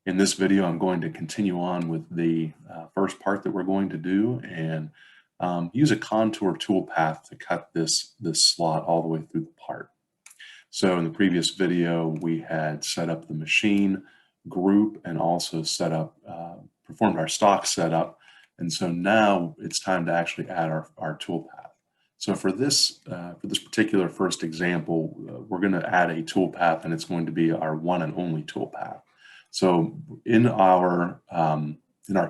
In this video, I'm going to continue on with the first part that we're going to do and use a contour toolpath to cut this slot all the way through the part. So in the previous video, we had set up the machine group and also set up, performed our stock setup. And so now it's time to actually add our toolpath. So for this particular first example, we're going to add a toolpath, and it's going to be our one and only toolpath. So in our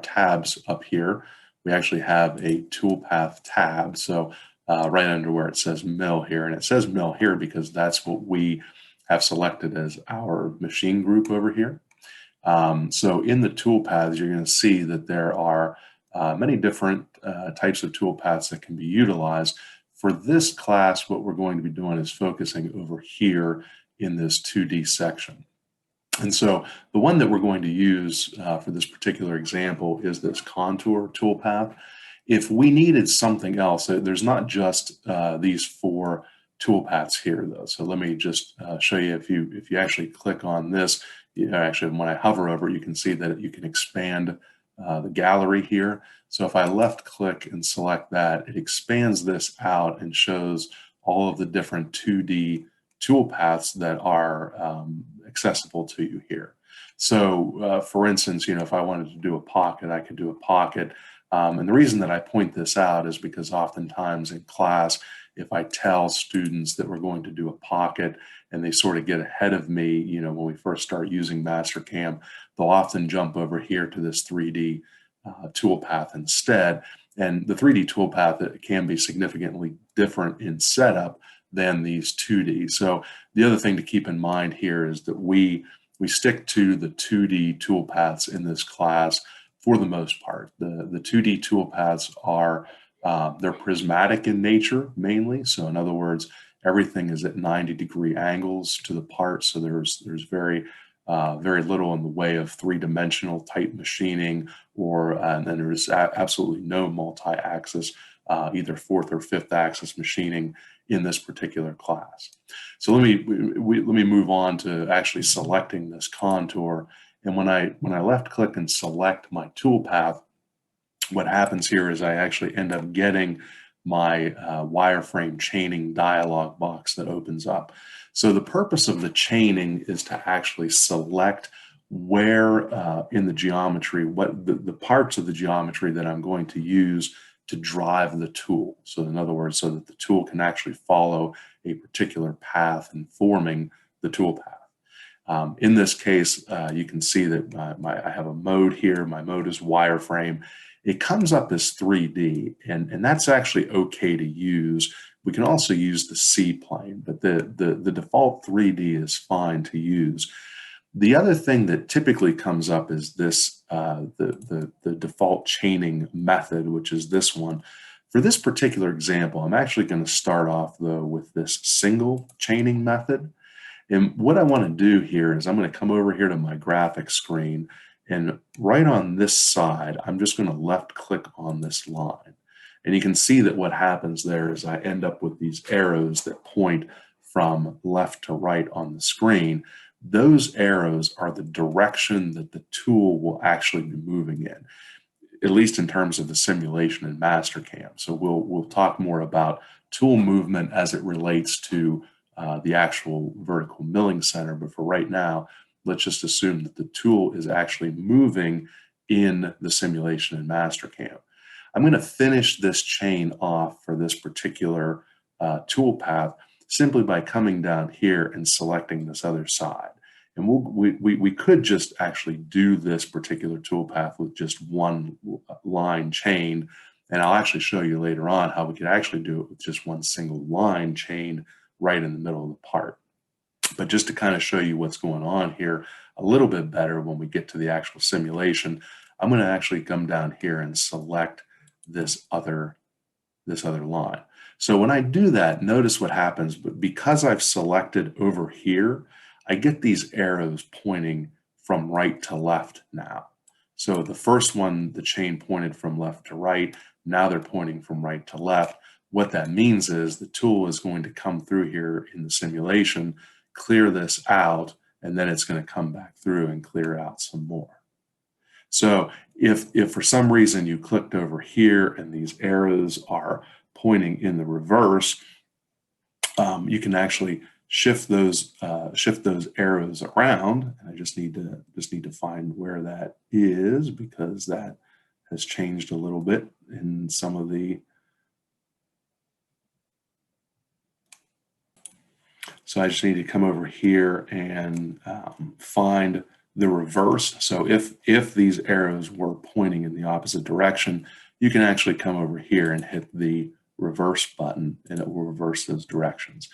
tabs up here, we actually have a toolpath tab. So right under where it says mill here, and it says mill here because that's what we have selected as our machine group over here. So in the toolpaths, you're going to see that there are many different types of toolpaths that can be utilized. For this class, what we're going to be doing is focusing over here in this 2D section. And so the one that we're going to use for this particular example is this contour toolpath. If we needed something else, there's not just these four toolpaths here though. So let me just show you, if you actually click on this, actually when I hover over it, you can see that you can expand the gallery here. So if I left click and select that, it expands this out and shows all of the different 2D toolpaths that are accessible to you here. So for instance, if I wanted to do a pocket, I could do a pocket. And the reason that I point this out is because oftentimes in class, if I tell students that we're going to do a pocket and they sort of get ahead of me, when we first start using Mastercam, they'll often jump over here to this 3D toolpath instead. And the 3D toolpath can be significantly different in setup than these 2D. So the other thing to keep in mind here is that we stick to the 2D toolpaths in this class for the most part. The 2D toolpaths are they're prismatic in nature mainly. So in other words, everything is at 90-degree angles to the part. So there's very little in the way of three-dimensional type machining, and then there's absolutely no multi-axis, either fourth or fifth axis machining in this particular class. So let me move on to actually selecting this contour. And when I left click and select my toolpath, what happens here is I actually end up getting my wireframe chaining dialog box that opens up. So the purpose of the chaining is to actually select where in the geometry, what the parts of the geometry that I'm going to use to drive the tool. So in other words, so that the tool can actually follow a particular path in forming the toolpath. In this case, you can see that I have a mode here. My mode is wireframe. It comes up as 3D, and that's actually okay to use. We can also use the C-plane, but the default 3D is fine to use. The other thing that typically comes up is this, the default chaining method, which is this one. For this particular example, I'm actually going to start off though with this single chaining method. And what I want to do here is I'm going to come over here to my graphics screen, and right on this side, I'm just going to left click on this line. And you can see that what happens there is I end up with these arrows that point from left to right on the screen. Those arrows are the direction that the tool will actually be moving in, at least in terms of the simulation in Mastercam. So we'll talk more about tool movement as it relates to the actual vertical milling center. But for right now, let's just assume that the tool is actually moving in the simulation in Mastercam. I'm going to finish this chain off for this particular toolpath simply by coming down here and selecting this other side. And we could just actually do this particular toolpath with just one line chain. And I'll actually show you later on how we could actually do it with just one single line chain right in the middle of the part. But just to kind of show you what's going on here a little bit better when we get to the actual simulation, I'm going to actually come down here and select this other line. So when I do that, notice what happens. But because I've selected over here, I get these arrows pointing from right to left now. So the first one, the chain pointed from left to right. Now they're pointing from right to left. What that means is the tool is going to come through here in the simulation, clear this out, and then it's going to come back through and clear out some more. So if for some reason you clicked over here and these arrows are pointing in the reverse, you can actually shift those arrows around. And I just need to find where that is, because that has changed a little bit in some of the. So I just need to come over here and find the reverse. So if these arrows were pointing in the opposite direction, you can actually come over here and hit the reverse button and it will reverse those directions.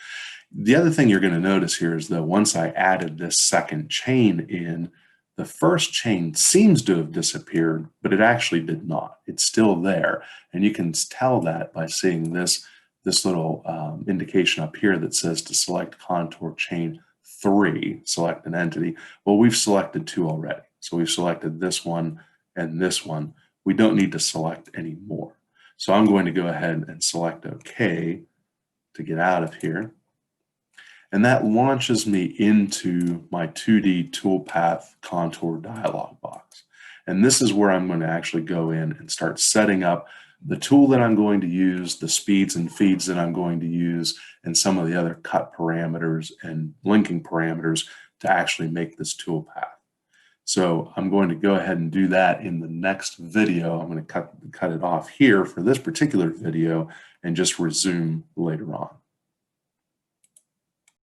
The other thing you're going to notice here is that once I added this second chain in, the first chain seems to have disappeared, but it actually did not. It's still there. And you can tell that by seeing this little indication up here that says to select contour chain 3, select an entity. Well, we've selected 2 already. So we've selected this one and this one. We don't need to select any more. So I'm going to go ahead and select OK to get out of here. And that launches me into my 2D Toolpath Contour dialog box. And this is where I'm going to actually go in and start setting up the tool that I'm going to use, the speeds and feeds that I'm going to use, and some of the other cut parameters and linking parameters to actually make this toolpath. So I'm going to go ahead and do that in the next video. I'm going to cut it off here for this particular video and just resume later on.